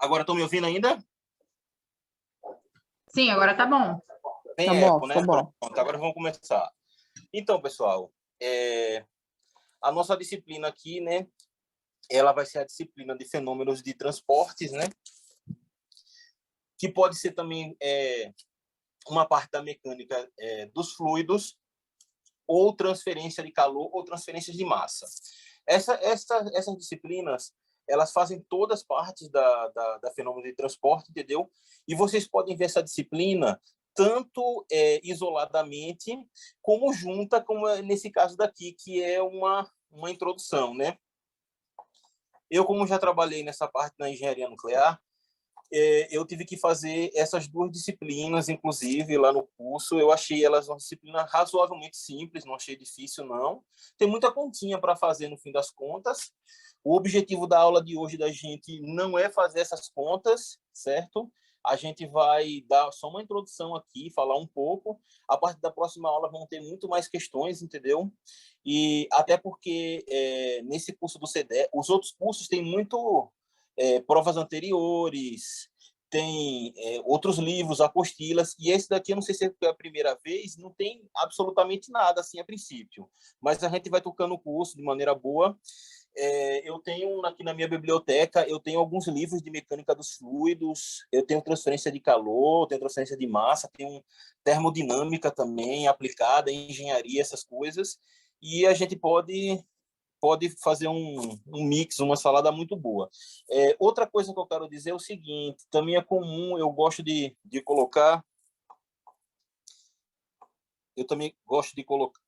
Agora estão me ouvindo ainda? Sim, agora tá bom. Tem Tá eco, bom, né? tá bom. Pronto, agora vamos começar. Então, pessoal, a nossa disciplina aqui, né? Ela vai ser a disciplina de fenômenos de transportes, né? Que pode ser também uma parte da mecânica dos fluidos, ou transferência de calor, ou transferência de massa. Essas disciplinas, elas fazem todas partes da fenômeno de transporte, entendeu? E vocês podem ver essa disciplina tanto isoladamente, como junta, como nesse caso daqui, que é uma introdução, né? Eu, como já trabalhei nessa parte da engenharia nuclear, eu tive que fazer essas duas disciplinas, inclusive, lá no curso. Eu achei elas uma disciplina razoavelmente simples, não achei difícil, não. Tem muita continha para fazer, no fim das contas. O objetivo da aula de hoje da gente não é fazer essas contas, certo? A gente vai dar só uma introdução aqui, falar um pouco. A partir da próxima aula vão ter muito mais questões, entendeu? E até porque nesse curso do CDE, os outros cursos têm muito provas anteriores, tem outros livros, apostilas, e esse daqui, eu não sei se é a primeira vez, não tem absolutamente nada assim a princípio, mas a gente vai tocando o curso de maneira boa. Eu tenho aqui na minha biblioteca, eu tenho alguns livros de mecânica dos fluidos, eu tenho transferência de calor, tenho transferência de massa, tenho termodinâmica também aplicada, engenharia, essas coisas, e a gente pode fazer um mix, uma salada muito boa. Outra coisa que eu quero dizer é o seguinte, também é comum, eu gosto de colocar... Eu também gosto de colocar...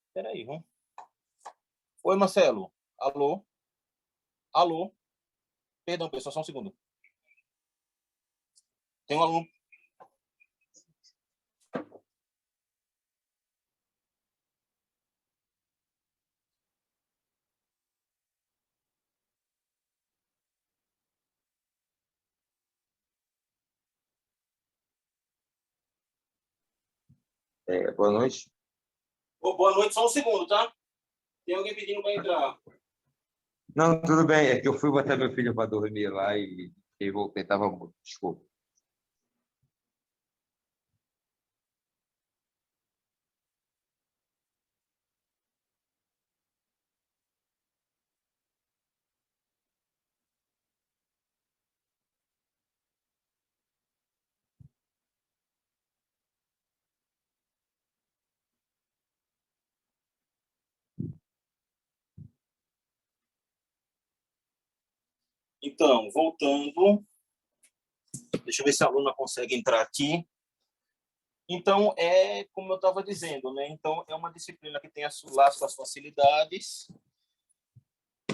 Espera aí, vamos... Oi, Marcelo. Alô? Alô? Perdão, pessoal, só um segundo. Tem um aluno... Boa noite. Boa noite, só um segundo, tá? Tem alguém pedindo para entrar. Não, tudo bem. É que eu fui botar meu filho para dormir lá e voltei. Tava muito. Desculpa. Então, voltando. Deixa eu ver se a aluna consegue entrar aqui. Então, como eu estava dizendo, né? Então, é uma disciplina que tem lá as suas facilidades,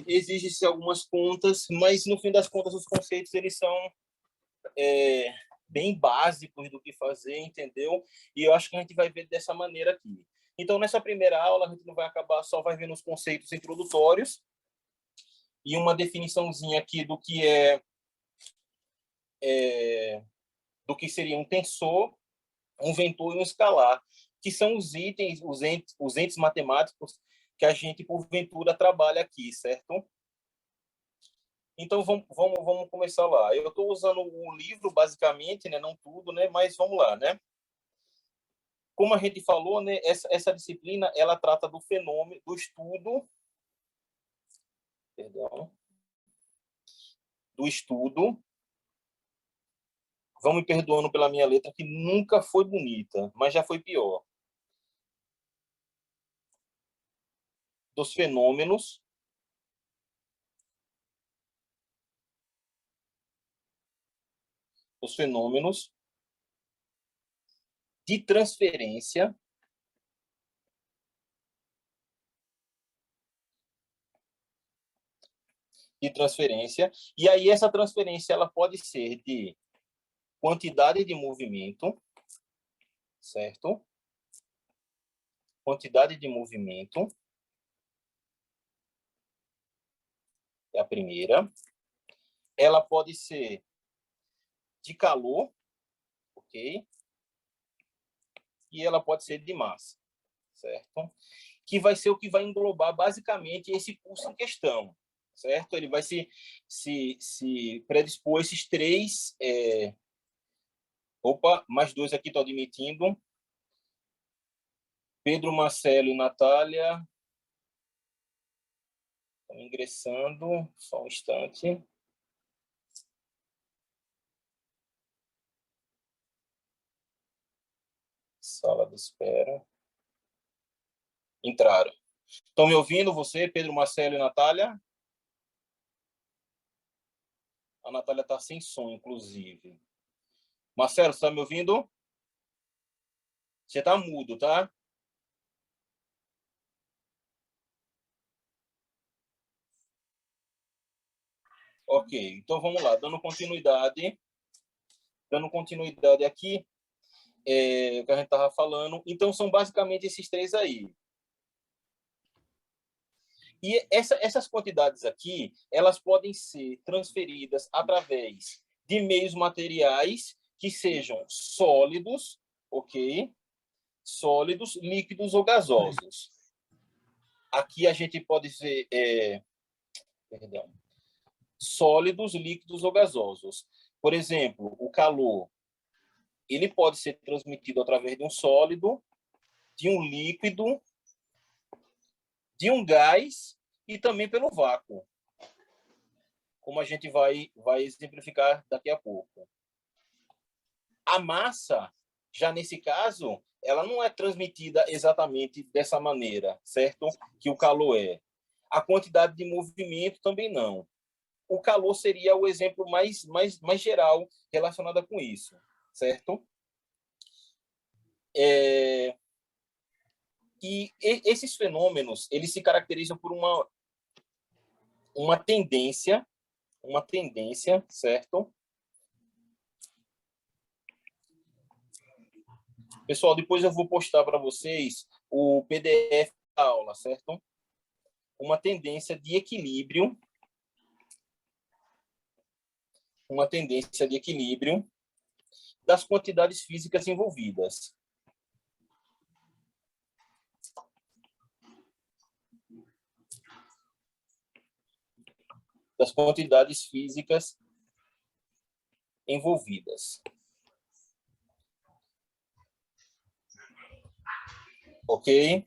exige-se algumas contas, mas, no fim das contas, os conceitos eles são bem básicos do que fazer, entendeu? E eu acho que a gente vai ver dessa maneira aqui. Então, nessa primeira aula, a gente não vai acabar, só vai ver nos conceitos introdutórios e uma definiçãozinha aqui do que seria um tensor, um vetor e um escalar, que são os itens, os entes matemáticos que a gente, porventura, trabalha aqui, certo? Então, vamos começar lá. Eu estou usando o livro, basicamente, né? Não tudo, né? Mas vamos lá, né? Como a gente falou, né? Essa disciplina, ela trata do fenômeno, do estudo... Perdão. Do estudo... Vão me perdoando pela minha letra, que nunca foi bonita, mas já foi pior. Dos fenômenos de transferência e aí essa transferência ela pode ser de quantidade de movimento, certo? Quantidade de movimento é a primeira. Ela pode ser de calor, ok? E ela pode ser de massa, certo? Que vai ser o que vai englobar basicamente esse curso em questão, certo? Ele vai se predispor a esses três... Opa, mais dois aqui estão admitindo. Pedro, Marcelo e Natália. Estão ingressando. Só um instante. Sala de espera. Entraram. Estão me ouvindo, você, Pedro, Marcelo e Natália? A Natália está sem som, inclusive. Marcelo, você está me ouvindo? Você está mudo, tá? Ok, então vamos lá. Dando continuidade aqui, o que a gente estava falando. Então, são basicamente esses três aí. E essas quantidades aqui, elas podem ser transferidas através de meios materiais que sejam sólidos, ok? Sólidos, líquidos ou gasosos. Aqui a gente pode ver, perdão, sólidos, líquidos ou gasosos. Por exemplo, o calor, ele pode ser transmitido através de um sólido, de um líquido, de um gás e também pelo vácuo, como a gente vai exemplificar daqui a pouco. A massa, já nesse caso, ela não é transmitida exatamente dessa maneira, certo? Que o calor é. A quantidade de movimento também não. O calor seria o exemplo mais geral relacionado com isso, certo? E esses fenômenos, eles se caracterizam por uma tendência, certo? Pessoal, depois eu vou postar para vocês o PDF da aula, certo? Uma tendência de equilíbrio, das quantidades físicas envolvidas. Das quantidades físicas envolvidas. Ok?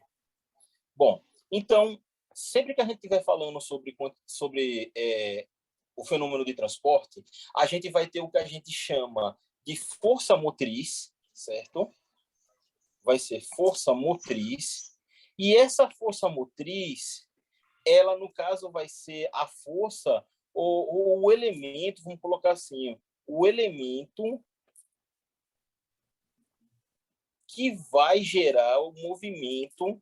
Bom, então, sempre que a gente estiver falando sobre o fenômeno de transporte, a gente vai ter o que a gente chama de força motriz, certo? Vai ser força motriz. E essa força motriz, ela, no caso, vai ser a força ou o elemento, vamos colocar assim, o elemento que vai gerar o movimento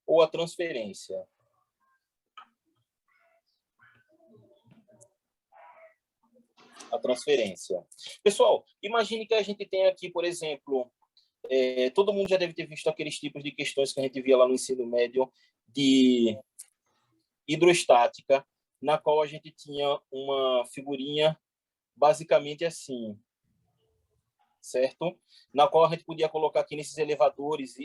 ou a transferência. Pessoal, imagine que a gente tem aqui, por exemplo, todo mundo já deve ter visto aqueles tipos de questões que a gente via lá no ensino médio de hidrostática, na qual a gente tinha uma figurinha basicamente assim, certo? Na qual a gente podia colocar aqui nesses elevadores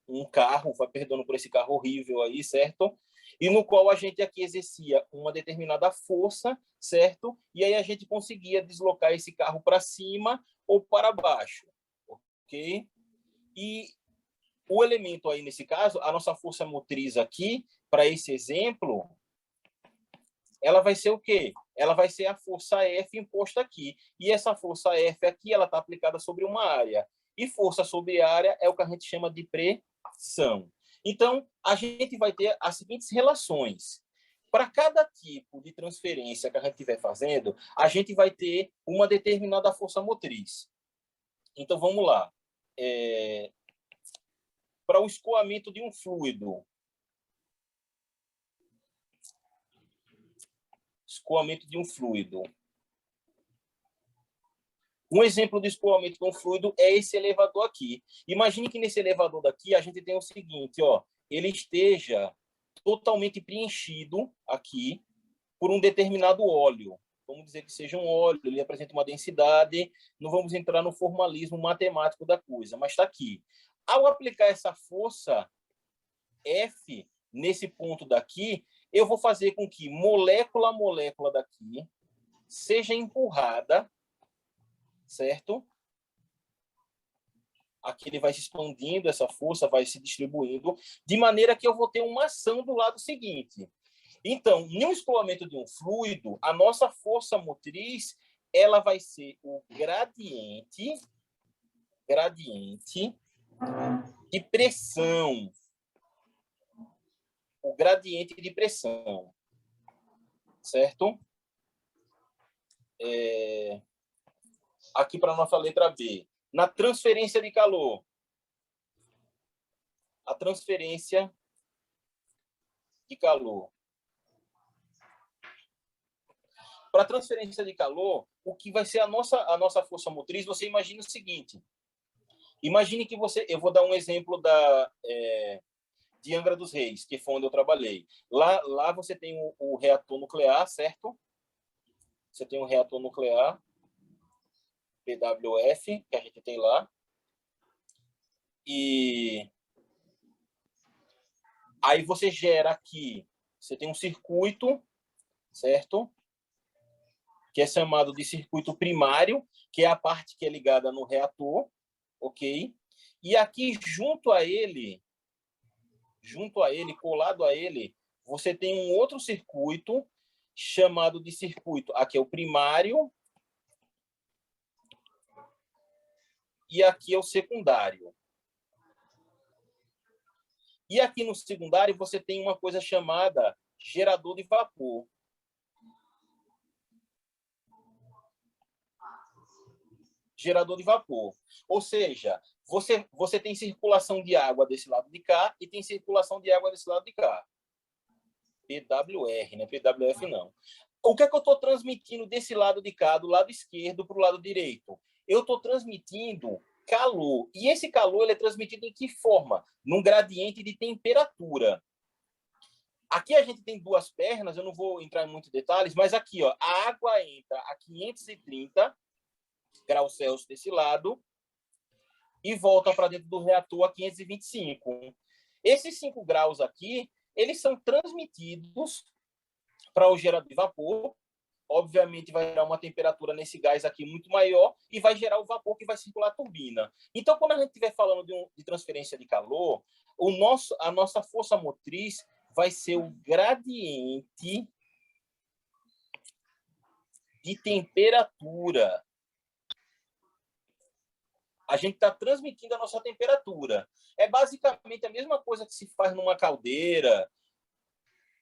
um carro, vai perdendo por esse carro horrível aí, certo? E no qual a gente aqui exercia uma determinada força, certo? E aí a gente conseguia deslocar esse carro para cima ou para baixo, ok? E o elemento aí, nesse caso, a nossa força motriz aqui, para esse exemplo, ela vai ser o quê? Ela vai ser a força F imposta aqui. E essa força F aqui, ela está aplicada sobre uma área. E força sobre área é o que a gente chama de pressão. Então, a gente vai ter as seguintes relações. Para cada tipo de transferência que a gente estiver fazendo, a gente vai ter uma determinada força motriz. Então, vamos lá. Para o escoamento de um fluido, um exemplo de escoamento de um fluido é esse elevador aqui. Imagine que nesse elevador daqui a gente tem o seguinte, ó, ele esteja totalmente preenchido aqui por um determinado óleo, vamos dizer que seja um óleo, ele apresenta uma densidade, não vamos entrar no formalismo matemático da coisa, mas está aqui. Ao aplicar essa força F nesse ponto daqui, eu vou fazer com que molécula a molécula daqui seja empurrada, certo? Aqui ele vai se expandindo, essa força vai se distribuindo, de maneira que eu vou ter uma ação do lado seguinte. Então, no escoamento de um fluido, a nossa força motriz ela vai ser o gradiente de pressão. O gradiente de pressão. Certo? Aqui para a nossa letra B. Na transferência de calor. A transferência de calor. Para a transferência de calor, o que vai ser a nossa força motriz, você imagina o seguinte. Imagine que eu vou dar um exemplo de Angra dos Reis, que foi onde eu trabalhei. Lá você tem o reator nuclear, certo? Você tem um reator nuclear, PWF, que a gente tem lá. E aí você gera aqui, você tem um circuito, certo? Que é chamado de circuito primário, que é a parte que é ligada no reator, ok? E aqui, junto a ele, colado a ele, você tem um outro circuito chamado de circuito. Aqui é o primário e aqui é o secundário. E aqui no secundário você tem uma coisa chamada gerador de vapor. Gerador de vapor. Ou seja, você tem circulação de água desse lado de cá e tem circulação de água desse lado de cá. PWR, né? PWF não. O que é que eu estou transmitindo desse lado de cá, do lado esquerdo para o lado direito? Eu estou transmitindo calor. E esse calor ele é transmitido em que forma? Num gradiente de temperatura. Aqui a gente tem duas pernas, eu não vou entrar em muitos detalhes, mas aqui, ó, a água entra a 530 graus Celsius desse lado e volta para dentro do reator a 525. Esses 5 graus aqui, eles são transmitidos para o gerador de vapor. Obviamente, vai gerar uma temperatura nesse gás aqui muito maior e vai gerar o vapor que vai circular a turbina. Então, quando a gente estiver falando de transferência de calor, a nossa força motriz vai ser o gradiente de temperatura. A gente está transmitindo a nossa temperatura. É basicamente a mesma coisa que se faz numa caldeira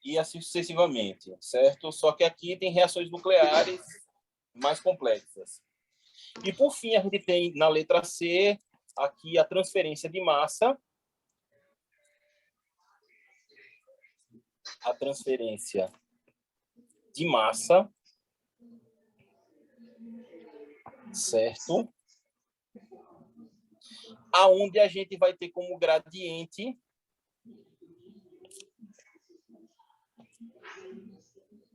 e assim sucessivamente, certo? Só que aqui tem reações nucleares mais complexas. E, por fim, a gente tem na letra C aqui a transferência de massa. A transferência de massa, certo? Aonde a gente vai ter como gradiente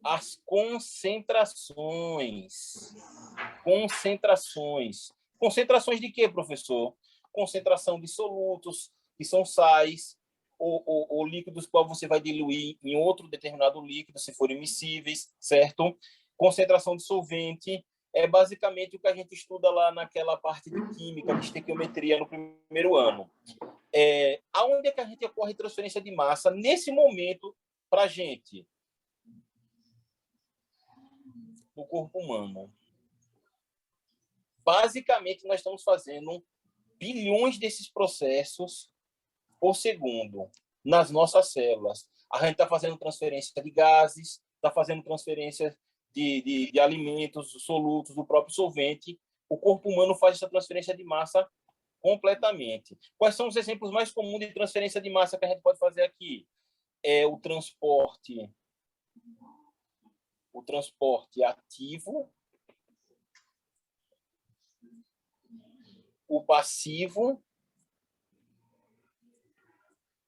as concentrações. Concentrações de quê, professor? Concentração de solutos, que são sais, ou líquidos que você vai diluir em outro determinado líquido, se forem miscíveis, certo? Concentração de solvente é basicamente o que a gente estuda lá naquela parte de química, de estequiometria no primeiro ano. Aonde é que a gente ocorre transferência de massa nesse momento para a gente? No corpo humano. Basicamente, nós estamos fazendo bilhões desses processos por segundo nas nossas células. A gente está fazendo transferência de gases, está fazendo transferência de alimentos, solutos, do próprio solvente. O corpo humano faz essa transferência de massa completamente. Quais são os exemplos mais comuns de transferência de massa que a gente pode fazer aqui? O transporte ativo, o passivo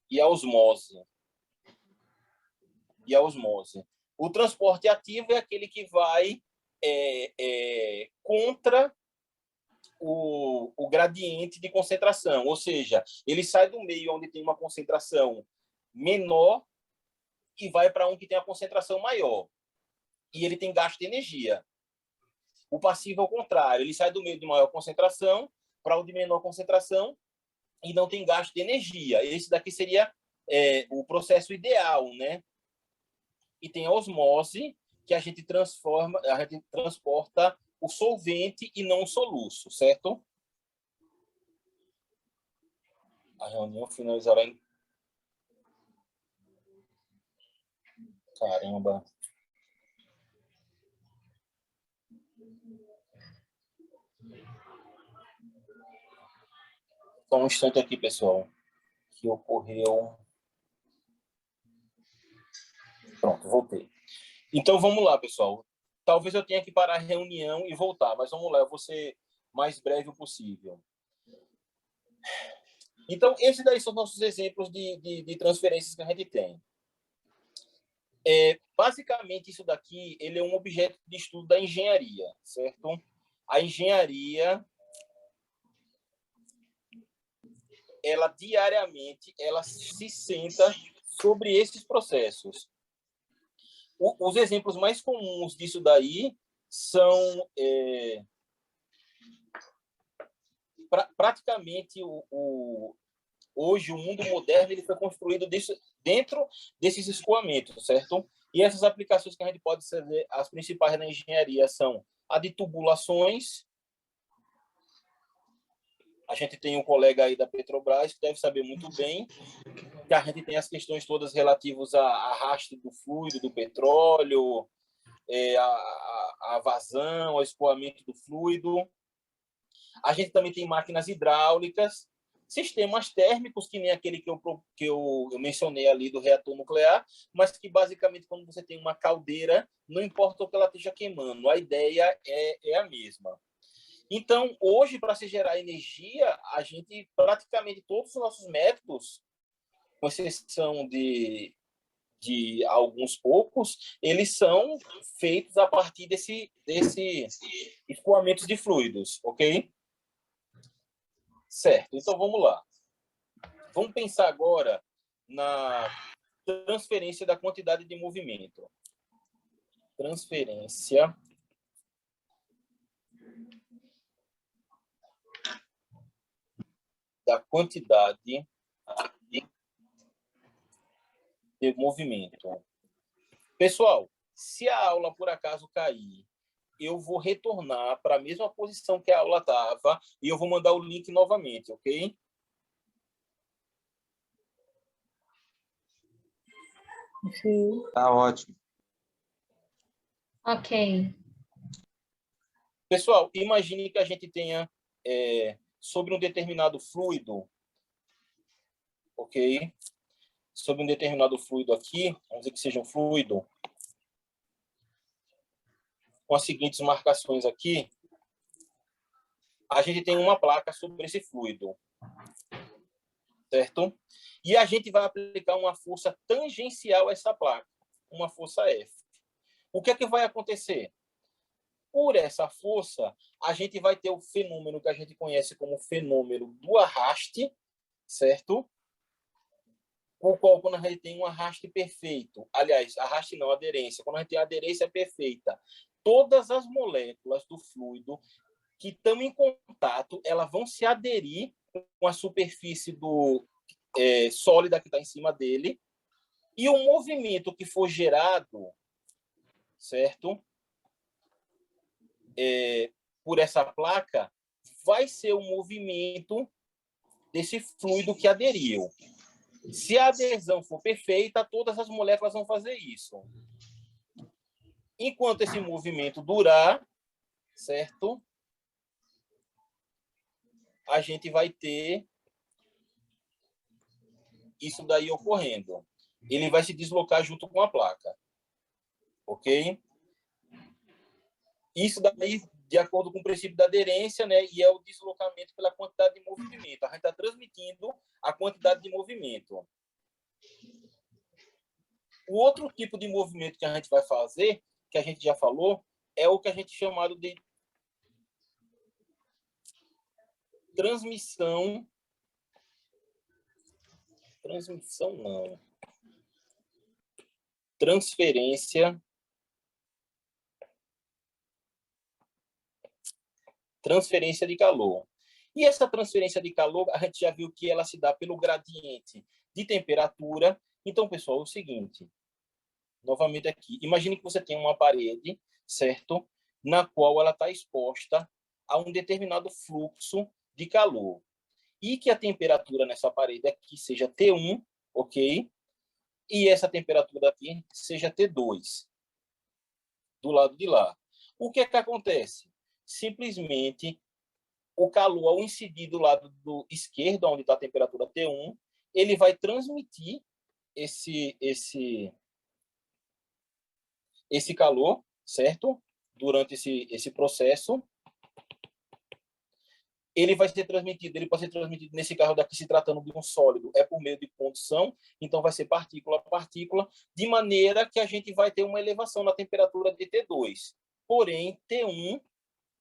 e a osmose. O transporte ativo é aquele que vai contra o gradiente de concentração, ou seja, ele sai do meio onde tem uma concentração menor e vai para um que tem a concentração maior. E ele tem gasto de energia. O passivo é o contrário, ele sai do meio de maior concentração para o de menor concentração e não tem gasto de energia. Esse daqui seria o processo ideal, né? E tem a osmose, que a gente transporta o solvente e não o soluço, certo? A reunião finalizará em... Caramba. Só um instante aqui, pessoal, que ocorreu... Pronto, voltei. Então, vamos lá, pessoal. Talvez eu tenha que parar a reunião e voltar, mas vamos lá, eu vou ser mais breve possível. Então, esses daí são nossos exemplos de transferências que a gente tem. Basicamente, isso daqui ele é um objeto de estudo da engenharia, certo? A engenharia, ela diariamente, ela se senta sobre esses processos. Os exemplos mais comuns disso daí são praticamente hoje o mundo moderno ele foi construído dentro desses escoamentos, certo? E essas aplicações que a gente pode fazer, as principais na engenharia são a de tubulações. A gente tem um colega aí da Petrobras que deve saber muito bem que a gente tem as questões todas relativas a arraste do fluido do petróleo, a vazão, ao escoamento do fluido. A gente também tem máquinas hidráulicas, sistemas térmicos, que nem aquele que eu mencionei ali do reator nuclear, mas que basicamente quando você tem uma caldeira, não importa o que ela esteja queimando, a ideia é a mesma. Então, hoje, para se gerar energia, a gente, praticamente todos os nossos métodos, com exceção de alguns poucos, eles são feitos a partir desse escoamento de fluidos, ok? Certo, então vamos lá. Vamos pensar agora na transferência da quantidade de movimento. Transferência da quantidade de movimento. Pessoal, se a aula por acaso cair, eu vou retornar para a mesma posição que a aula estava e eu vou mandar o link novamente, ok? Tá ótimo. Ok. Pessoal, imagine que a gente tenha sobre um determinado fluido, ok? Sobre um determinado fluido aqui, vamos dizer que seja um fluido, com as seguintes marcações aqui, a gente tem uma placa sobre esse fluido, certo? E a gente vai aplicar uma força tangencial a essa placa, uma força F. O que é que vai acontecer? Por essa força, a gente vai ter o fenômeno que a gente conhece como fenômeno do arraste, certo? O qual, quando a gente tem um arraste perfeito, aliás, arraste não, aderência, quando a gente tem a aderência perfeita, todas as moléculas do fluido que estão em contato, elas vão se aderir com a superfície sólida que está em cima dele, e o movimento que for gerado, certo? Por essa placa, vai ser o movimento desse fluido que aderiu. Se a adesão for perfeita, todas as moléculas vão fazer isso. Enquanto esse movimento durar, certo? A gente vai ter isso daí ocorrendo. Ele vai se deslocar junto com a placa. Ok? Isso daí, de acordo com o princípio da aderência, né? E é o deslocamento pela quantidade de movimento. A gente está transmitindo a quantidade de movimento. O outro tipo de movimento que a gente vai fazer, que a gente já falou, é o que a gente chama de transmissão não, transferência de calor. E essa transferência de calor, a gente já viu que ela se dá pelo gradiente de temperatura. Então, pessoal, é o seguinte, novamente aqui, imagine que você tem uma parede, certo? Na qual ela está exposta a um determinado fluxo de calor. E que a temperatura nessa parede aqui seja T1, ok? E essa temperatura aqui seja T2, do lado de lá. O que é que acontece? Simplesmente, o calor, ao incidir do lado do esquerdo, onde está a temperatura T1, ele vai transmitir esse calor, certo? Durante esse processo. Ele vai ser transmitido, ele pode ser transmitido nesse carro daqui, se tratando de um sólido, é por meio de condução, então vai ser partícula a partícula, de maneira que a gente vai ter uma elevação na temperatura de T2. Porém, T1,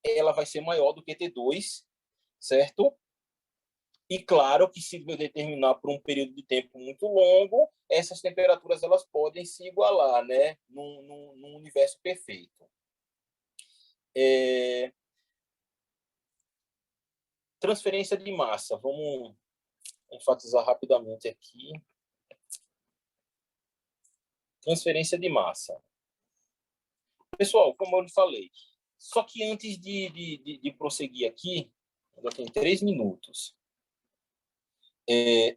ela vai ser maior do que T2, certo? E claro que se eu determinar por um período de tempo muito longo, essas temperaturas elas podem se igualar, né? Num universo perfeito. Transferência de massa. Vamos enfatizar rapidamente aqui. Transferência de massa. Pessoal, como eu lhe falei, só que antes de prosseguir aqui, ainda tem 3 minutos.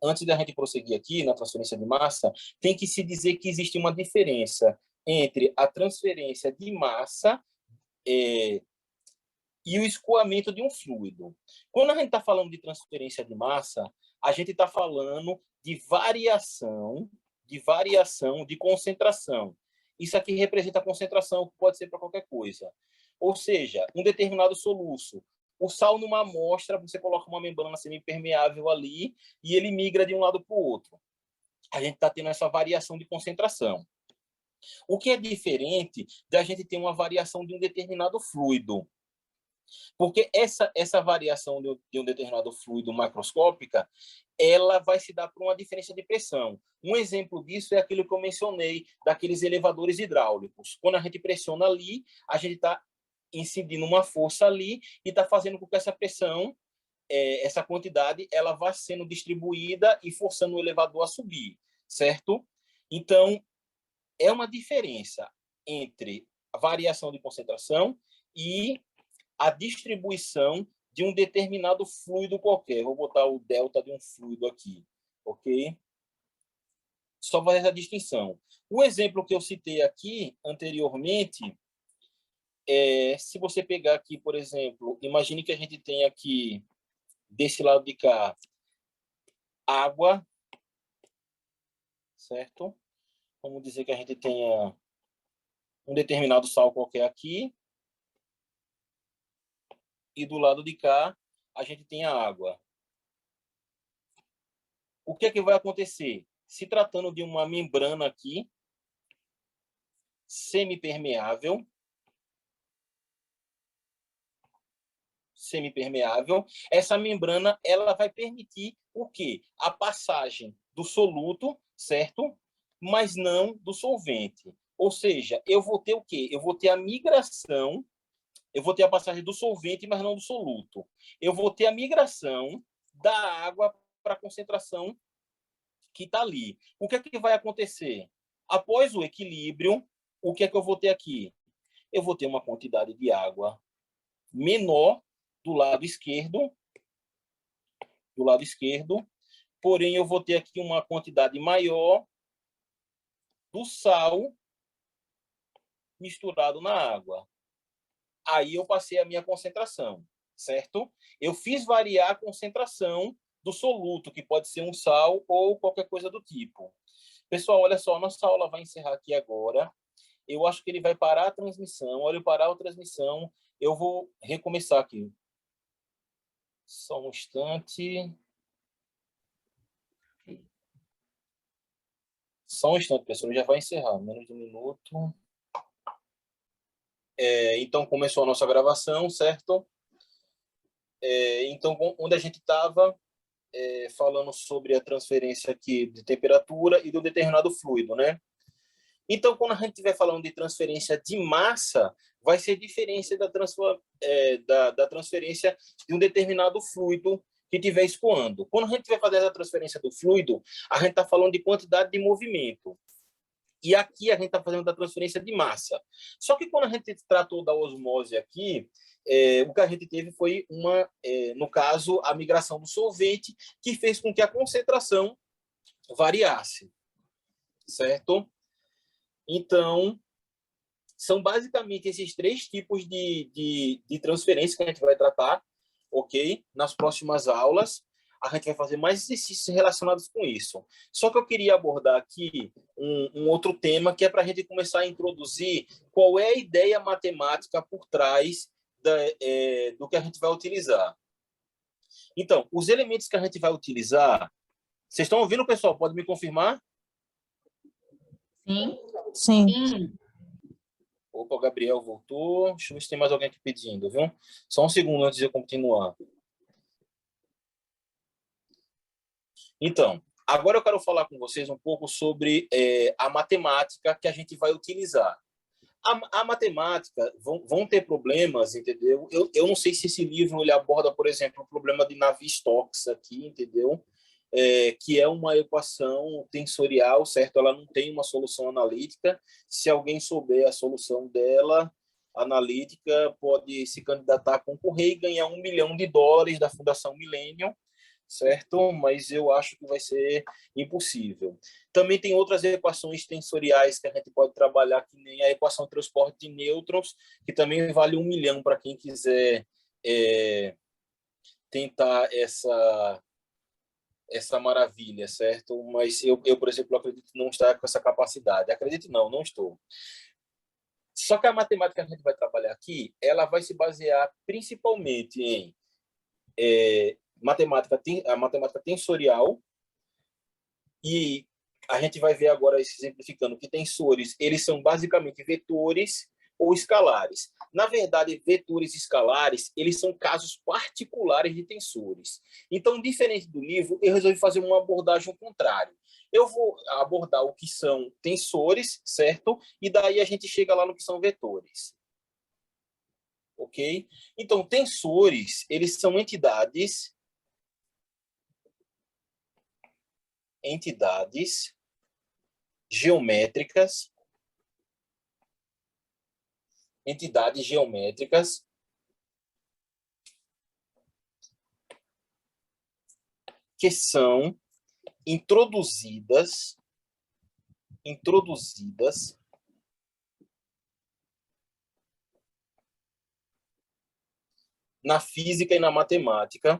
Antes da gente prosseguir aqui na transferência de massa, tem que se dizer que existe uma diferença entre a transferência de massa e o escoamento de um fluido. Quando a gente está falando de transferência de massa, a gente está falando de variação de concentração. Isso aqui representa a concentração, que pode ser para qualquer coisa. Ou seja, um determinado soluço. O sal numa amostra, você coloca uma membrana semipermeável ali e ele migra de um lado para o outro. A gente está tendo essa variação de concentração. O que é diferente da gente ter uma variação de um determinado fluido. Porque essa variação de um determinado fluido macroscópica, ela vai se dar por uma diferença de pressão. Um exemplo disso é aquilo que eu mencionei, daqueles elevadores hidráulicos. Quando a gente pressiona ali, a gente está incidindo uma força ali e está fazendo com que essa pressão, essa quantidade, ela vá sendo distribuída e forçando o elevador a subir, certo? Então, é uma diferença entre a variação de concentração e a distribuição de um determinado fluido qualquer. Vou botar o delta de um fluido aqui, ok? Só fazer essa distinção. O exemplo que eu citei aqui anteriormente se você pegar aqui, por exemplo, imagine que a gente tem aqui, desse lado de cá, água, certo? Vamos dizer que a gente tenha um determinado sal qualquer aqui, e do lado de cá a gente tem a água. O que é que vai acontecer? Se tratando de uma membrana aqui, semipermeável, essa membrana ela vai permitir o quê? A passagem do soluto, certo? Mas não do solvente. Ou seja, eu vou ter o quê? Eu vou ter a migração, eu vou ter a passagem do solvente, mas não do soluto. Eu vou ter a migração da água para a concentração que está ali. O que é que vai acontecer? Após o equilíbrio, o que é que eu vou ter aqui? Eu vou ter uma quantidade de água menor do lado esquerdo, porém eu vou ter aqui uma quantidade maior do sal misturado na água. Aí eu passei a minha concentração, certo? Eu fiz variar a concentração do soluto, que pode ser um sal ou qualquer coisa do tipo. Pessoal, olha só, nossa aula vai encerrar aqui agora. Eu acho que ele vai parar a transmissão. Olha, parar a transmissão, eu vou recomeçar aqui. Só um instante. Só um instante, pessoal. Já vai encerrar. Menos de um minuto. Então, começou a nossa gravação, certo? Então, onde a gente estava falando sobre a transferência aqui de temperatura e de um determinado fluido, né? Então, quando a gente estiver falando de transferência de massa, vai ser diferença da transferência de um determinado fluido que estiver escoando. Quando a gente vai fazer a transferência do fluido, a gente está falando de quantidade de movimento. E aqui a gente está fazendo da transferência de massa. Só que quando a gente tratou da osmose aqui, o que a gente teve foi no caso, a migração do solvente, que fez com que a concentração variasse, certo? Então, são basicamente esses três tipos de transferência que a gente vai tratar, ok? Nas próximas aulas, a gente vai fazer mais exercícios relacionados com isso. Só que eu queria abordar aqui um outro tema, que é para a gente começar a introduzir qual é a ideia matemática por trás do que a gente vai utilizar. Então, os elementos que a gente vai utilizar... Vocês estão ouvindo, pessoal? Pode me confirmar? Sim. Sim. Opa, o Gabriel voltou. Deixa eu ver se tem mais alguém aqui pedindo, viu? Só um segundo antes de eu continuar. Então, agora eu quero falar com vocês um pouco sobre a matemática que a gente vai utilizar. A matemática vão ter problemas, entendeu? Eu não sei se esse livro ele aborda, por exemplo, o problema de Navier-Stokes aqui, entendeu? Que é uma equação tensorial, certo? Ela não tem uma solução analítica. Se alguém souber a solução dela, analítica, pode se candidatar a concorrer e ganhar $1 milhão da Fundação Millennium, certo? Mas eu acho que vai ser impossível. Também tem outras equações tensoriais que a gente pode trabalhar, que nem a equação de transporte de nêutrons, que também vale $1 milhão para quem quiser tentar essa maravilha, certo? Mas eu, por exemplo, acredito não estar com essa capacidade. Acredito não estou. Só que a matemática que a gente vai trabalhar aqui, ela vai se basear principalmente em a matemática tensorial, e a gente vai ver agora, exemplificando, que tensores, eles são basicamente vetores ou escalares. Na verdade, vetores e escalares, eles são casos particulares de tensores. Então, diferente do livro, eu resolvi fazer uma abordagem contrária. Eu vou abordar o que são tensores, certo? E daí a gente chega lá no que são vetores. Ok? Então, tensores, eles são entidades geométricas que são introduzidas na física e na matemática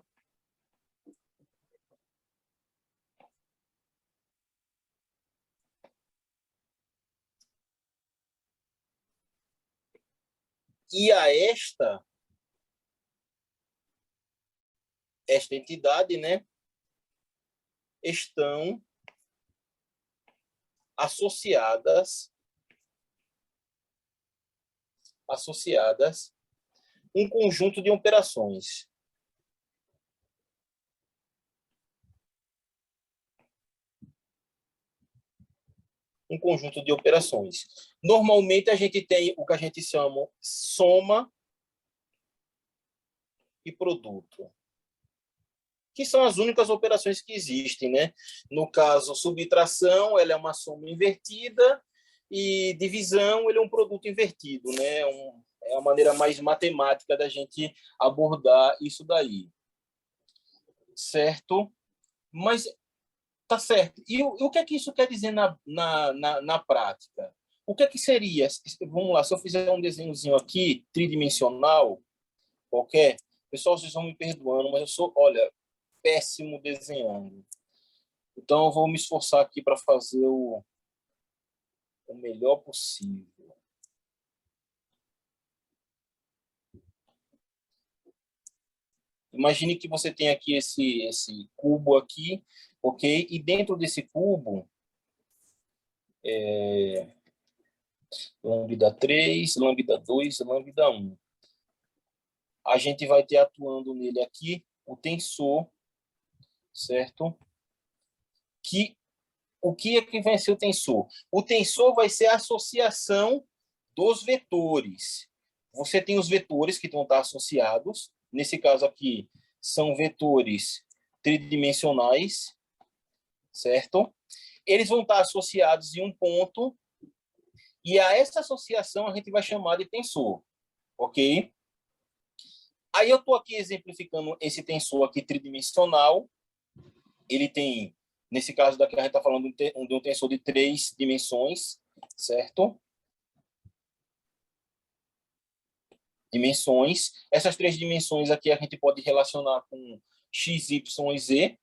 e a esta entidade, né, estão associadas um conjunto de operações. Um conjunto de operações. Normalmente, a gente tem o que a gente chama soma e produto, que são as únicas operações que existem, né? No caso, subtração, ela é uma soma invertida, e divisão, ele é um produto invertido, né? É a maneira mais matemática da gente abordar isso daí. Certo? Mas tá certo. E o que é que isso quer dizer na prática? O que é que seria? Vamos lá, se eu fizer um desenhozinho aqui, tridimensional, qualquer, pessoal, vocês vão me perdoando, mas eu sou, olha, péssimo desenhando. Então, eu vou me esforçar aqui para fazer o melhor possível. Imagine que você tem aqui esse cubo aqui, ok? E dentro desse cubo, lambda 3, lambda 2, lambda 1. A gente vai ter atuando nele aqui o tensor, certo? O que é que vai ser o tensor? O tensor vai ser a associação dos vetores. Você tem os vetores que vão estar associados. Nesse caso aqui, são vetores tridimensionais, certo? Eles vão estar associados em um ponto, e a essa associação a gente vai chamar de tensor, ok? Aí eu estou aqui exemplificando esse tensor aqui tridimensional. Ele tem, nesse caso daqui, a gente está falando de um tensor de 3 dimensões, certo? Dimensões. Essas 3 dimensões aqui a gente pode relacionar com x, y e z,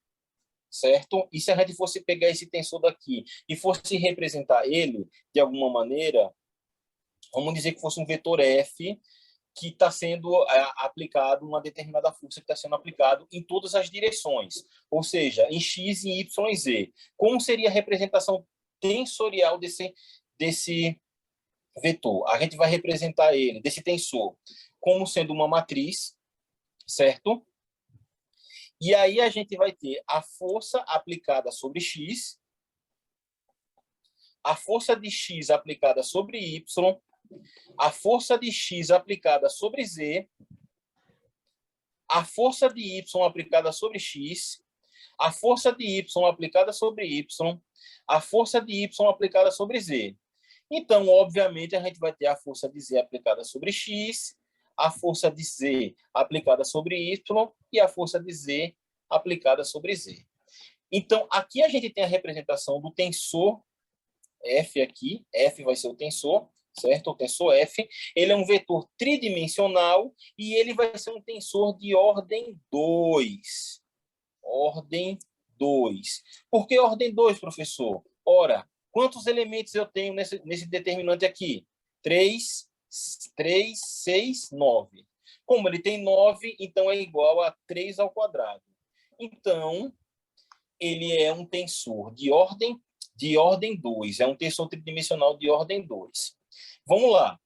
certo? E se a gente fosse pegar esse tensor daqui e fosse representar ele de alguma maneira, vamos dizer que fosse um vetor f que está sendo aplicado, uma determinada força que está sendo aplicado em todas as direções, ou seja, em x, em y e z. Como seria a representação tensorial desse vetor? A gente vai representar ele, desse tensor, como sendo uma matriz, certo? E aí a gente vai ter a força aplicada sobre x, a força de x aplicada sobre y, a força de x aplicada sobre z, a força de y aplicada sobre x, a força de y aplicada sobre y, a força de y aplicada sobre z. Então, obviamente, a gente vai ter a força de z aplicada sobre x, a força de z aplicada sobre y e a força de z aplicada sobre z. Então, aqui a gente tem a representação do tensor F aqui. F vai ser o tensor, certo? O tensor F. Ele é um vetor tridimensional e ele vai ser um tensor de ordem 2. Ordem 2. Por que ordem 2, professor? Ora, quantos elementos eu tenho nesse determinante aqui? 3, 6, 9. Como ele tem 9, então é igual a 3 ao quadrado. Então, ele é um tensor de ordem 2. É um tensor tridimensional de ordem 2. Vamos lá.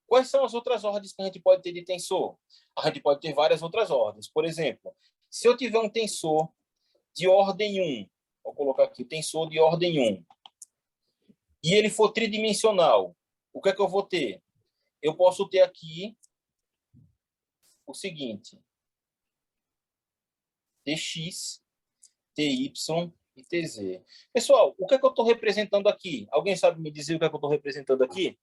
Quais são as outras ordens que a gente pode ter de tensor? A gente pode ter várias outras ordens. Por exemplo, se eu tiver um tensor de ordem 1, vou colocar aqui, tensor de ordem 1, e ele for tridimensional, o que é que eu vou ter? Eu posso ter aqui o seguinte: Tx, Ty e Tz. Pessoal, o que é que eu estou representando aqui? Alguém sabe me dizer o que é que eu estou representando aqui?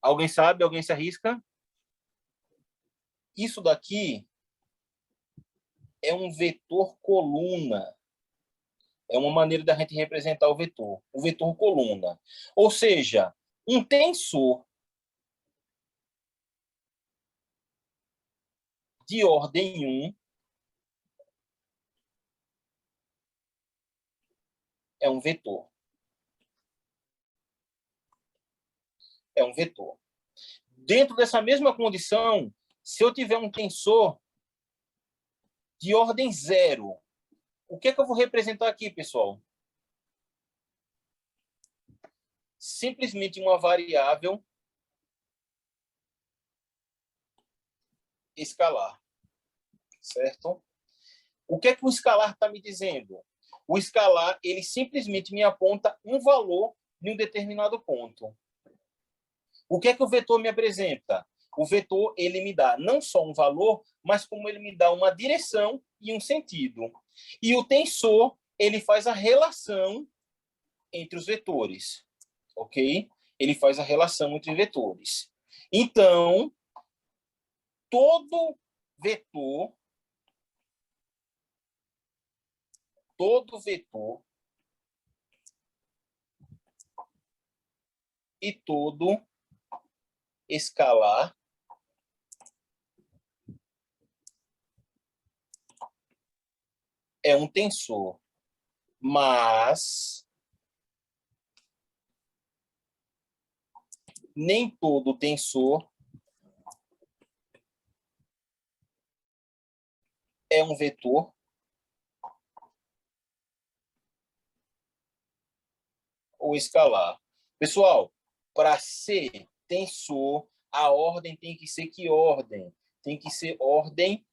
Alguém sabe? Alguém se arrisca? Isso daqui é um vetor coluna. É uma maneira da gente representar o vetor coluna. Ou seja, um tensor de ordem 1 é um vetor. É um vetor. Dentro dessa mesma condição, se eu tiver um tensor de ordem 0, o que é que eu vou representar aqui, pessoal? Simplesmente uma variável escalar, certo? O que é que o escalar está me dizendo? O escalar, ele simplesmente me aponta um valor em um determinado ponto. O que é que o vetor me apresenta? O vetor, ele me dá não só um valor, mas como ele me dá uma direção e um sentido. E o tensor, ele faz a relação entre os vetores, ok? Ele faz a relação entre vetores. Então, todo vetor e todo escalar é um tensor, mas nem todo tensor é um vetor ou escalar. Pessoal, para ser tensor, a ordem tem que ser que ordem? Tem que ser ordem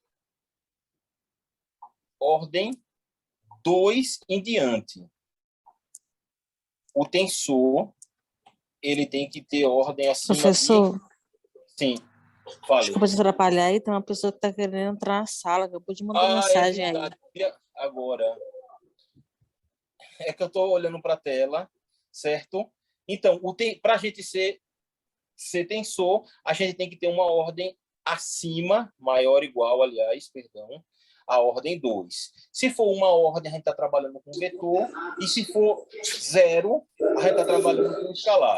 2 em diante. O tensor, ele tem que ter ordem acima Professor, de... Sim, fale. desculpa te atrapalhar aí, tem uma pessoa que está querendo entrar na sala, acabou de mandar mensagem aí. Agora, é que eu estou olhando para a tela, certo? Então, para a gente ser tensor, a gente tem que ter uma ordem acima, maior ou igual, aliás, perdão, a ordem 2. Se for uma ordem, a gente está trabalhando com vetor, e se for 0, a gente está trabalhando com escalar.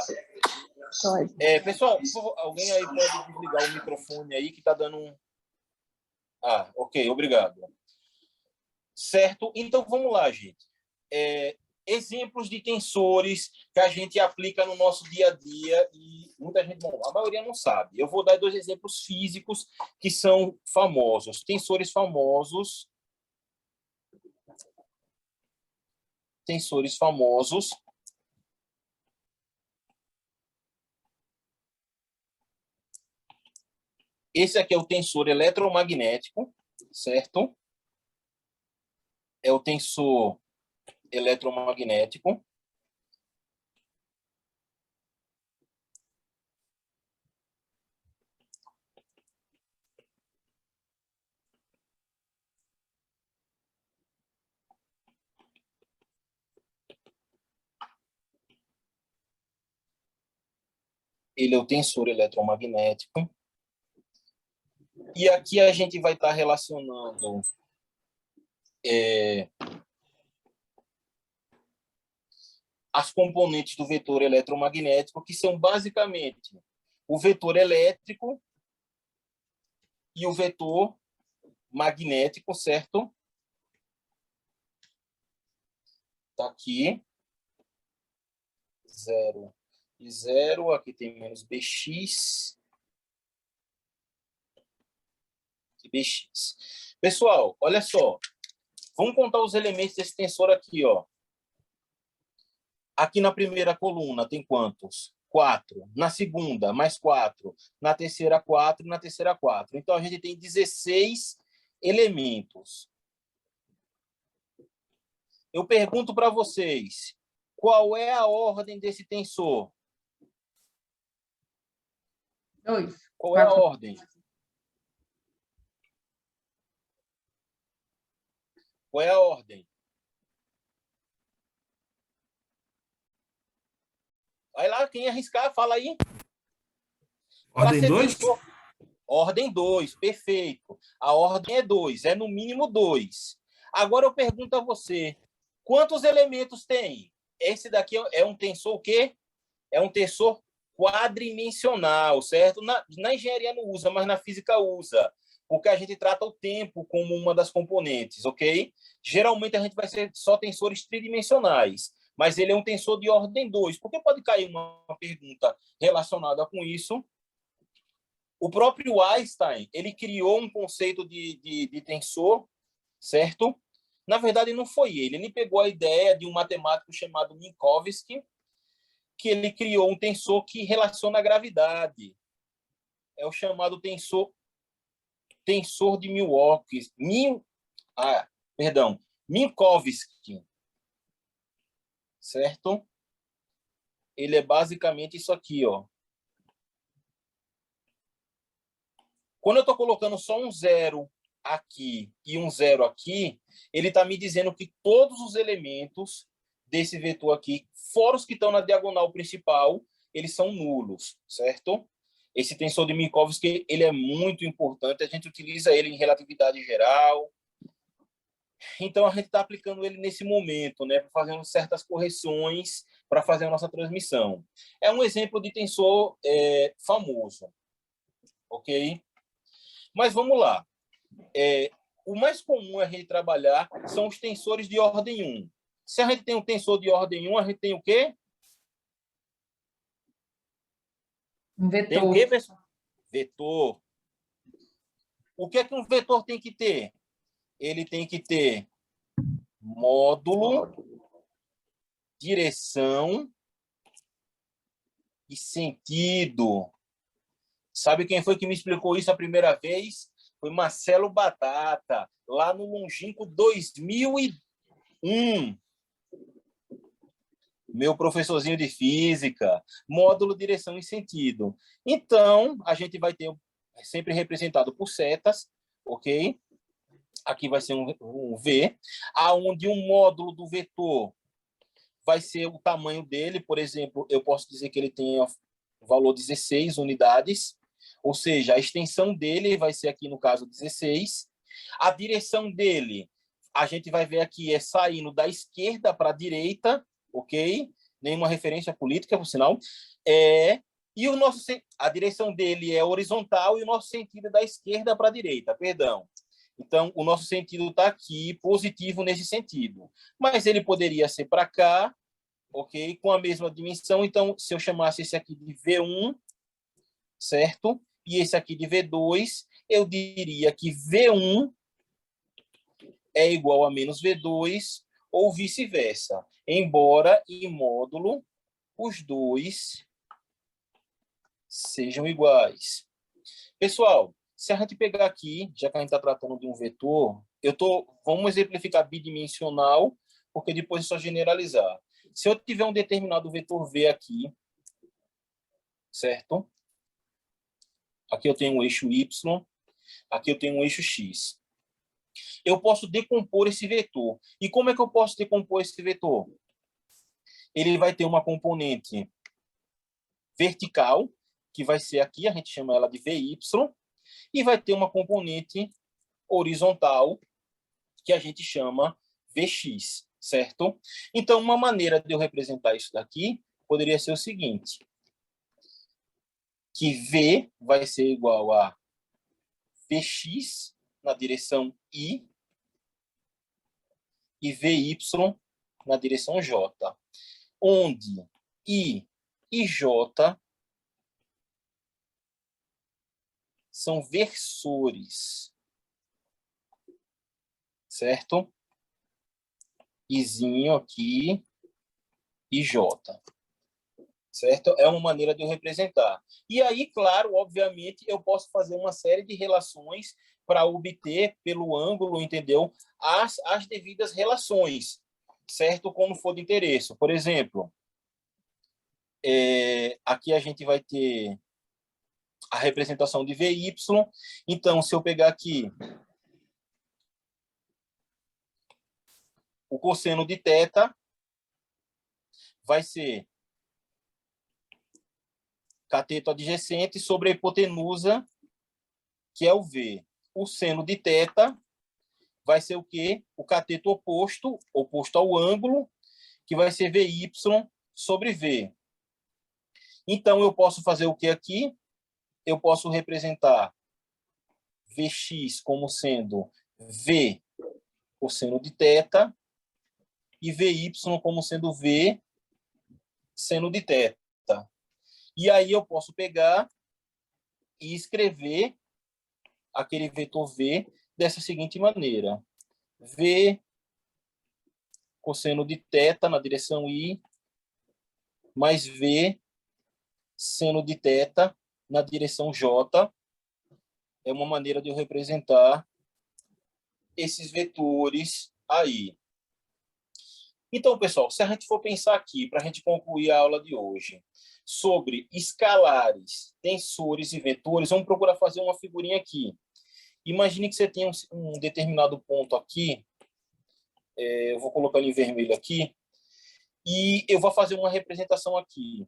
Pessoal, por favor, alguém aí pode desligar o microfone aí que está dando um... ok, obrigado. Certo? Então, vamos lá, gente. Exemplos de tensores que a gente aplica no nosso dia a dia e muita gente, a maioria não sabe. Eu vou dar 2 exemplos físicos que são famosos. Tensores famosos. Esse aqui é o tensor eletromagnético, certo? É o tensor eletromagnético. Ele é o tensor eletromagnético. E aqui a gente vai estar relacionando as componentes do vetor eletromagnético, que são basicamente o vetor elétrico e o vetor magnético, certo? Está aqui. 0 e 0. Aqui tem menos Bx. E Bx. Pessoal, olha só. Vamos contar os elementos desse tensor aqui, ó. Aqui na primeira coluna tem quantos? 4. Na segunda, mais 4. Na terceira, 4. Na terceira, 4. Então, a gente tem 16 elementos. Eu pergunto para vocês, qual é a ordem desse tensor? 2. Qual é a ordem? Qual é a ordem? Vai lá, quem arriscar, fala aí. Ordem 2? Ordem 2, perfeito. A ordem é 2, é no mínimo 2. Agora eu pergunto a você, quantos elementos tem? Esse daqui é um tensor o quê? É um tensor quadridimensional, certo? Na engenharia não usa, mas na física usa, porque a gente trata o tempo como uma das componentes, ok? Geralmente a gente vai ser só tensores tridimensionais, mas ele é um tensor de ordem 2. Por que pode cair uma pergunta relacionada com isso? O próprio Einstein, ele criou um conceito de tensor, certo? Na verdade, não foi ele. Ele pegou a ideia de um matemático chamado Minkowski, que ele criou um tensor que relaciona a gravidade. É o chamado tensor de Milwaukee. Minkowski. Certo? Ele é basicamente isso aqui, ó. Quando eu estou colocando só um 0 aqui e um 0 aqui, ele está me dizendo que todos os elementos desse vetor aqui, fora os que estão na diagonal principal, eles são nulos, certo? Esse tensor de Minkowski, ele é muito importante, a gente utiliza ele em relatividade geral. Então, a gente está aplicando ele nesse momento, né, fazendo certas correções para fazer a nossa transmissão. É um exemplo de tensor famoso, ok? Mas vamos lá. O mais comum a gente trabalhar são os tensores de ordem 1. Se a gente tem um tensor de ordem 1, a gente tem o quê? Um vetor. Tem o quê, pessoal? Vetor. O que é que um vetor tem que ter? Ele tem que ter módulo, direção e sentido. Sabe quem foi que me explicou isso a primeira vez? Foi Marcelo Batata, lá no longínquo 2001. Meu professorzinho de física, módulo direção e sentido. Então, a gente vai ter sempre representado por setas, ok? Aqui vai ser um V, aonde um módulo do vetor vai ser o tamanho dele. Por exemplo, eu posso dizer que ele tem o valor 16 unidades, ou seja, a extensão dele vai ser aqui, no caso, 16. A direção dele, a gente vai ver aqui, é saindo da esquerda para a direita, ok? Nenhuma referência política, por sinal. E a direção dele é horizontal e o nosso sentido é da esquerda para a direita, perdão. Então, o nosso sentido está aqui, positivo nesse sentido. Mas ele poderia ser para cá, ok? Com a mesma dimensão. Então, se eu chamasse esse aqui de V1, certo? E esse aqui de V2, eu diria que V1 é igual a menos V2, ou vice-versa. Embora, em módulo, os dois sejam iguais. Pessoal, se a gente pegar aqui, já que a gente está tratando de um vetor, vamos exemplificar bidimensional, porque depois é só generalizar. Se eu tiver um determinado vetor V aqui, certo? Aqui eu tenho um eixo Y, aqui eu tenho um eixo X. Eu posso decompor esse vetor. E como é que eu posso decompor esse vetor? Ele vai ter uma componente vertical, que vai ser aqui, a gente chama ela de VY, e vai ter uma componente horizontal, que a gente chama Vx, certo? Então, uma maneira de eu representar isso daqui poderia ser o seguinte, que V vai ser igual a Vx na direção I e Vy na direção J, onde I e J são versores, certo? Izinho aqui e J, certo? É uma maneira de eu representar. E aí, claro, obviamente, eu posso fazer uma série de relações para obter, pelo ângulo, entendeu? As devidas relações, certo? Como for de interesse. Por exemplo, aqui a gente vai ter a representação de VY. Então, se eu pegar aqui o cosseno de θ, vai ser cateto adjacente sobre a hipotenusa, que é o V. O seno de θ vai ser o quê? O cateto oposto ao ângulo, que vai ser VY sobre V. Então, eu posso fazer o que aqui? Eu posso representar Vx como sendo V cosseno de θ e Vy como sendo V seno de θ. E aí eu posso pegar e escrever aquele vetor V dessa seguinte maneira. V cosseno de θ na direção I mais V seno de θ na direção J. É uma maneira de eu representar esses vetores aí. Então, pessoal, se a gente for pensar aqui, para a gente concluir a aula de hoje, sobre escalares, tensores e vetores, vamos procurar fazer uma figurinha aqui. Imagine que você tem um determinado ponto aqui, eu vou colocar ele em vermelho aqui, e eu vou fazer uma representação aqui.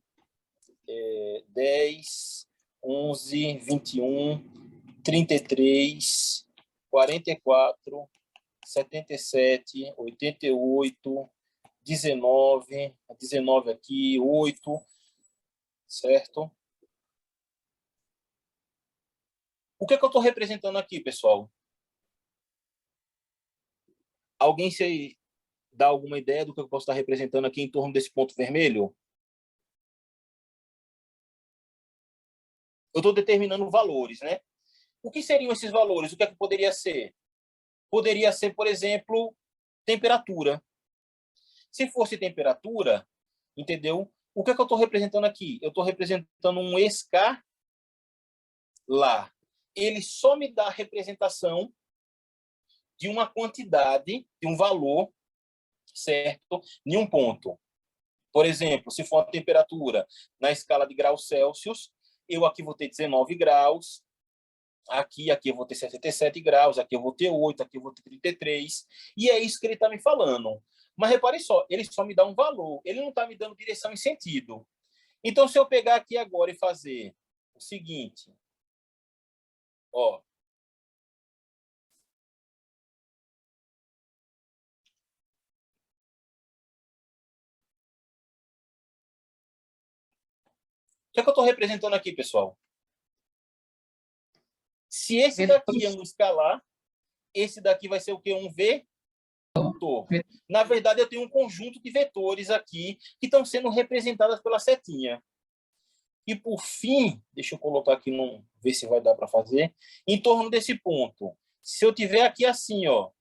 10, 11, 21, 33, 44, 77, 88, 19, 19 aqui, 8, certo? O que é que eu estou representando aqui, pessoal? Alguém se dá alguma ideia do que eu posso estar representando aqui em torno desse ponto vermelho? Eu estou determinando valores, né? O que seriam esses valores? O que é que poderia ser? Poderia ser, por exemplo, temperatura. Se fosse temperatura, entendeu? O que é que eu estou representando aqui? Eu estou representando um escalar. Ele só me dá a representação de uma quantidade, de um valor, certo? Em um ponto. Por exemplo, se for a temperatura na escala de graus Celsius, eu aqui vou ter 19 graus, aqui eu vou ter 77 graus, aqui eu vou ter 8, aqui eu vou ter 33, e é isso que ele está me falando. Mas repare só, ele só me dá um valor, ele não está me dando direção e sentido. Então, se eu pegar aqui agora e fazer o seguinte, ó, o que é que eu estou representando aqui, pessoal? Se esse daqui é um escalar, esse daqui vai ser o quê? Um vetor. Na verdade, eu tenho um conjunto de vetores aqui que estão sendo representadas pela setinha. E, por fim, deixa eu colocar aqui, ver se vai dar para fazer, em torno desse ponto. Se eu tiver aqui assim, ó,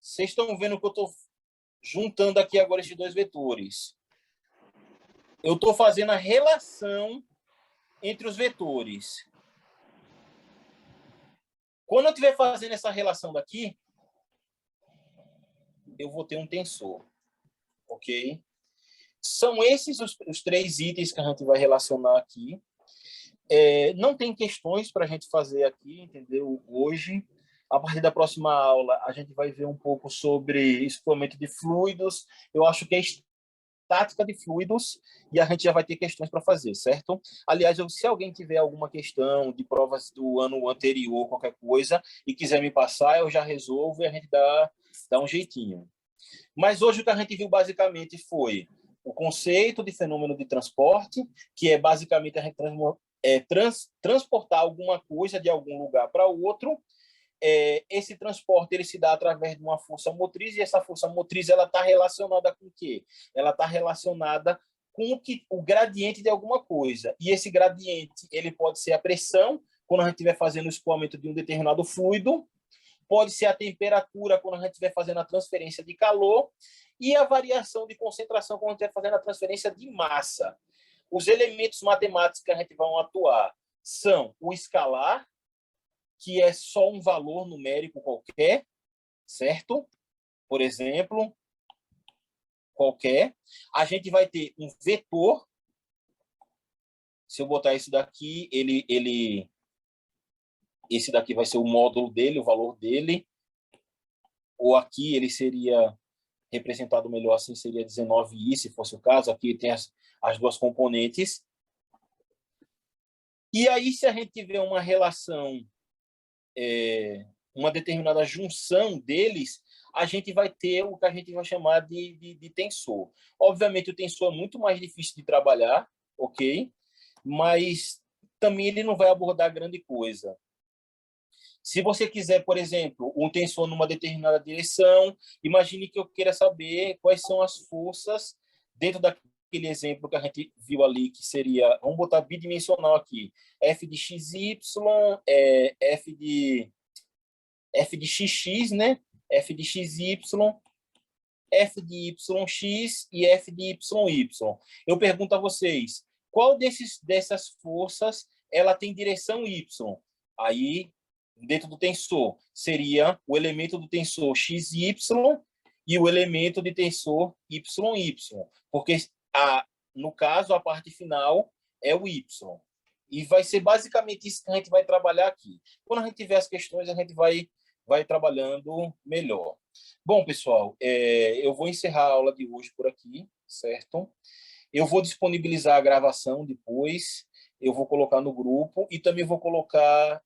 vocês estão vendo que eu estou juntando aqui agora esses dois vetores. Eu estou fazendo a relação entre os vetores. Quando eu estiver fazendo essa relação daqui, eu vou ter um tensor. Ok? São esses os três itens que a gente vai relacionar aqui. Não tem questões para a gente fazer aqui, entendeu? Hoje, a partir da próxima aula, a gente vai ver um pouco sobre escoamento de fluidos. Eu acho que é estática de fluidos e a gente já vai ter questões para fazer, certo? Aliás, se alguém tiver alguma questão de provas do ano anterior, qualquer coisa, e quiser me passar, eu já resolvo e a gente dá um jeitinho. Mas hoje o que a gente viu basicamente foi o conceito de fenômeno de transporte, que é basicamente a gente transportar alguma coisa de algum lugar para outro. Esse transporte ele se dá através de uma força motriz, e essa força motriz ela está relacionada com o quê? Ela está relacionada com o gradiente de alguma coisa. E esse gradiente ele pode ser a pressão, quando a gente estiver fazendo o escoamento de um determinado fluido, pode ser a temperatura, quando a gente estiver fazendo a transferência de calor, e a variação de concentração, quando a gente estiver fazendo a transferência de massa. Os elementos matemáticos que a gente vai atuar são o escalar, que é só um valor numérico qualquer, certo? Por exemplo, qualquer. A gente vai ter um vetor. Se eu botar isso daqui, esse daqui vai ser o módulo dele, o valor dele. Ou aqui ele seria representado melhor assim, seria 19i, se fosse o caso. Aqui tem as duas componentes. E aí, se a gente tiver uma relação, uma determinada junção deles, a gente vai ter o que a gente vai chamar de tensor. Obviamente, o tensor é muito mais difícil de trabalhar, ok? Mas também ele não vai abordar grande coisa. Se você quiser, por exemplo, um tensor numa determinada direção, imagine que eu queira saber quais são as forças dentro daquele exemplo que a gente viu ali, que seria, vamos botar bidimensional aqui, F de XY, F de XX, né? F de XY, F de YX e F de YY. Eu pergunto a vocês, qual dessas forças ela tem direção Y? Aí, dentro do tensor, seria o elemento do tensor XY e o elemento de tensor YY, porque, no caso, a parte final é o Y. E vai ser basicamente isso que a gente vai trabalhar aqui. Quando a gente tiver as questões, a gente vai trabalhando melhor. Bom, pessoal, eu vou encerrar a aula de hoje por aqui, certo? Eu vou disponibilizar a gravação depois, eu vou colocar no grupo e também vou colocar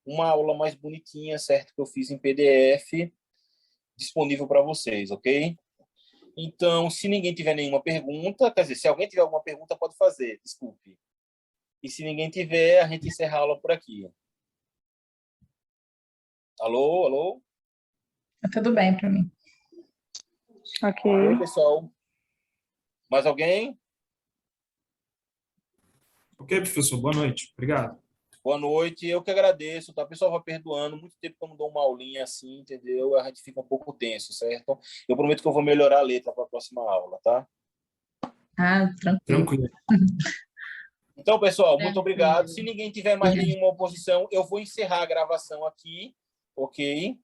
uma aula mais bonitinha, certo? Que eu fiz em PDF, disponível para vocês, ok? Então, se ninguém tiver nenhuma pergunta, quer dizer, se alguém tiver alguma pergunta, pode fazer, desculpe. E se ninguém tiver, a gente encerra a aula por aqui. Alô, alô? Tudo bem para mim. Ok. Oi, pessoal. Mais alguém? Ok, professor. Boa noite. Obrigado. Boa noite. Eu que agradeço, tá? O pessoal vai perdoando. Muito tempo que eu não dou uma aulinha assim, entendeu? A gente fica um pouco tenso, certo? Eu prometo que eu vou melhorar a letra para a próxima aula, tá? Ah, tranquilo. Tranquilo. Então, pessoal, muito obrigado. Tranquilo. Se ninguém tiver mais nenhuma oposição, eu vou encerrar a gravação aqui, ok?